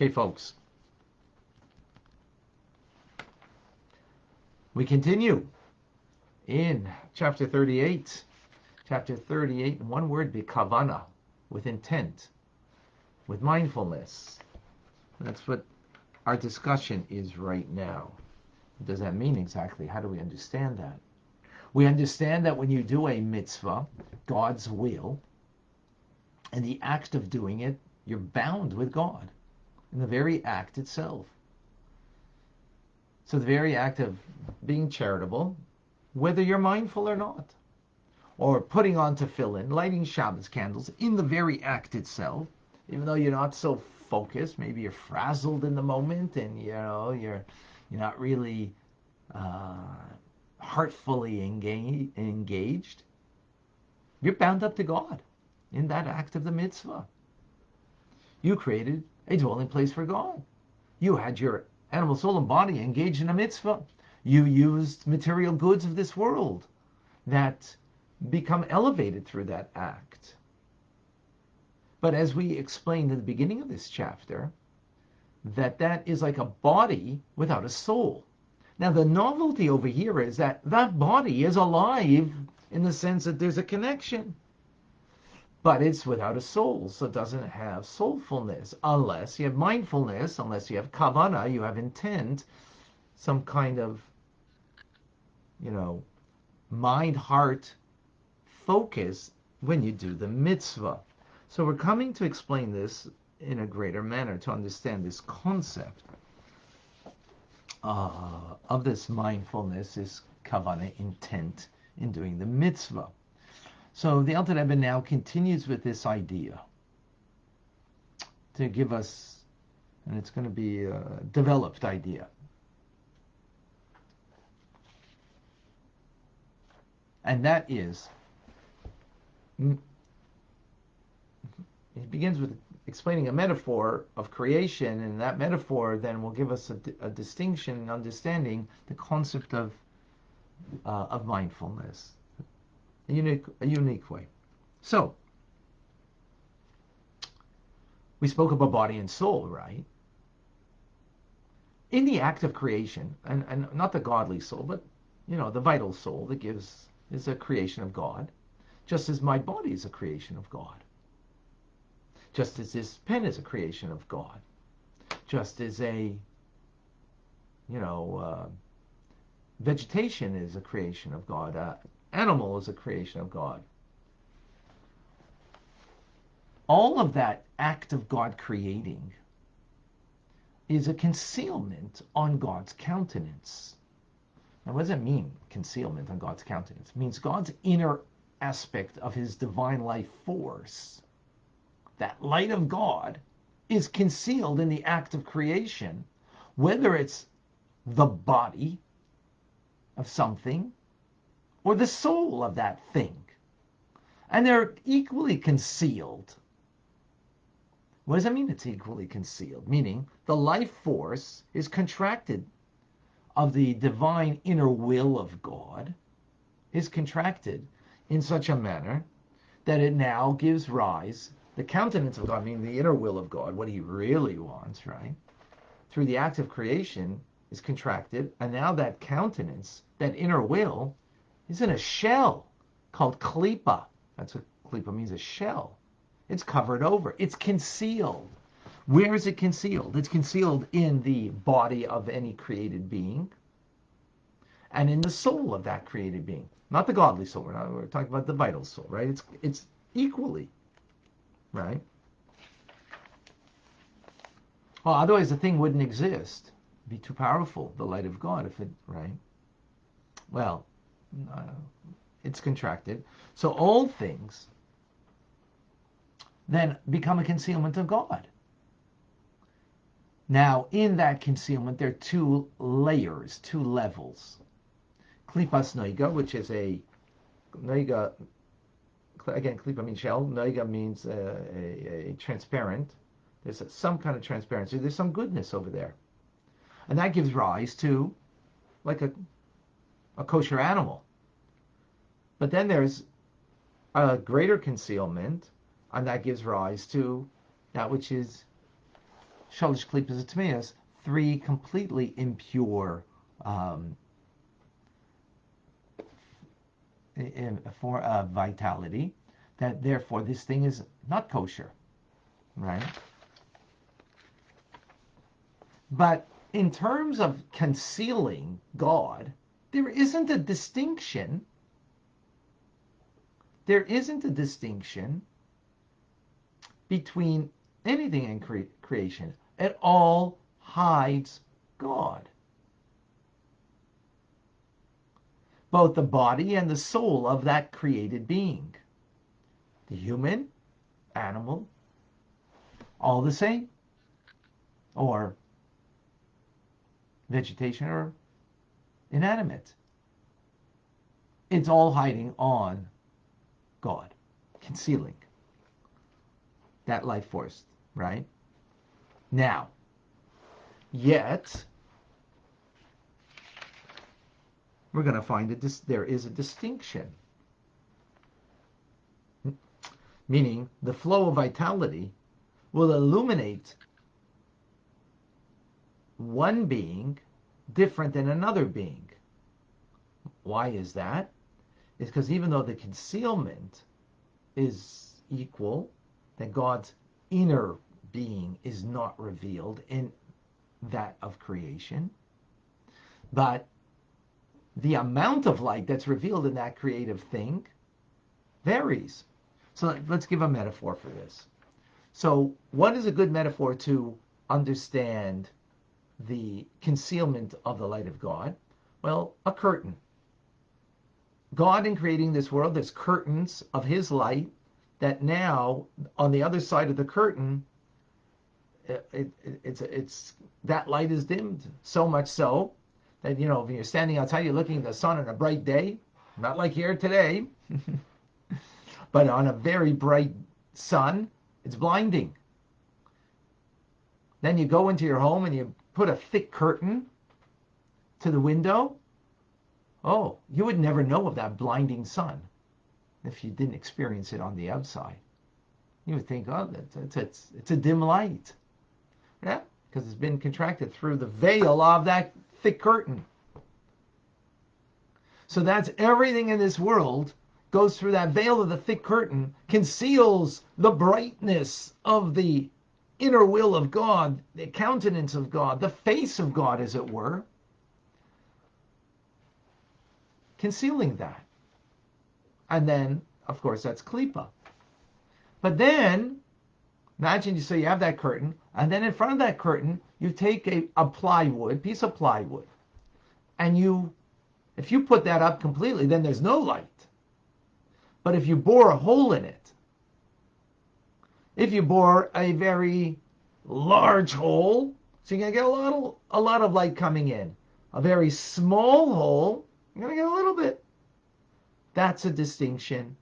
Okay, folks, we continue in chapter 38. Chapter 38, in one word, bikavana, with intent, with mindfulness. That's what our discussion is right now. What does that mean exactly? How do we understand that? We understand that when you do a mitzvah, God's will, and the act of doing it, you're bound with God in the very act itself. So the very act of being charitable, whether you're mindful or not, or putting on tefillin, lighting Shabbos candles, in the very act itself, even though you're not so focused, maybe you're frazzled in the moment, and you're not really heartfully engaged, you're bound up to God in that act of the mitzvah. You created a dwelling place for God. You had your animal, soul, and body engaged in a mitzvah. You used material goods of this world that become elevated through that act. But as we explained in the beginning of this chapter, that is like a body without a soul. Now the novelty over here is that body is alive in the sense that there's a connection. But it's without a soul, so it doesn't have soulfulness, unless you have mindfulness, unless you have kavana, you have intent, some kind of, mind-heart focus when you do the mitzvah. So we're coming to explain this in a greater manner, to understand this concept of this mindfulness, this kavana, intent in doing the mitzvah. So the Alter Rebbe now continues with this idea to give us, and it's going to be a developed idea. And that is, he begins with explaining a metaphor of creation, and that metaphor then will give us a distinction in understanding the concept of mindfulness. A unique way. So, we spoke about body and soul, right? In the act of creation, and not the godly soul, but the vital soul that is a creation of God, just as my body is a creation of God, just as this pen is a creation of God, just as vegetation is a creation of God. Animal is a creation of God. All of that act of God creating is a concealment on God's countenance. Now, what does it mean, concealment on God's countenance? It means God's inner aspect of his divine life force, that light of God, is concealed in the act of creation, whether it's the body of something or the soul of that thing. And they're equally concealed. What does that mean it's equally concealed? Meaning the life force is contracted of the divine inner will of God, is contracted in such a manner that it now gives rise, the countenance of God, meaning the inner will of God, what he really wants, right? Through the act of creation is contracted, and now that countenance, that inner will, is in a shell called klipa. That's what klipa means, a shell. It's covered over. It's concealed. Where is it concealed? It's concealed in the body of any created being and in the soul of that created being. Not the godly soul. We're talking about the vital soul, right? It's equally, right? Well, otherwise the thing wouldn't exist. It'd be too powerful, the light of God, if it, right? Well, it's contracted. So all things then become a concealment of God. Now, in that concealment, there are two layers, two levels. Klipas noiga, which is a noiga, again, klipa means shell, noiga means a transparent. There's some kind of transparency. There's some goodness over there. And that gives rise to like a kosher animal. But then there's a greater concealment, and that gives rise to that which is shalish klipas atmeas, 3 completely impure for vitality, that therefore this thing is not kosher, right? But in terms of concealing God, there isn't a distinction. There isn't a distinction between anything in creation. It all hides God. Both the body and the soul of that created being. The human, animal, all the same. Or vegetation or inanimate. It's all hiding on God, concealing that life force, right? Now, yet, we're going to find that there is a distinction. Meaning, the flow of vitality will illuminate one being different than another being. Why is that? It's because even though the concealment is equal, that God's inner being is not revealed in that of creation, but the amount of light that's revealed in that creative thing varies. So let's give a metaphor for this. So what is a good metaphor to understand the concealment of the light of God? Well, a curtain. God, in creating this world, there's curtains of his light that now, on the other side of the curtain, it's that light is dimmed. So much so that, you know, when you're standing outside, you're looking at the sun on a bright day, not like here today, but on a very bright sun, it's blinding. Then you go into your home and you put a thick curtain to the window. Oh, you would never know of that blinding sun if you didn't experience it on the outside. You would think, oh, it's a dim light. Yeah, because it's been contracted through the veil of that thick curtain. So that's everything in this world goes through that veil of the thick curtain, conceals the brightness of the inner will of God, the countenance of God, the face of God, as it were, concealing that. And then, of course, that's klipa. But then, imagine you have that curtain, and then in front of that curtain, you take a plywood, piece of plywood, and if you put that up completely, then there's no light. But if you bore a hole in it, if you bore a very large hole, so you're going to get a lot of light coming in. A very small hole, you're going to get a little bit. That's a distinction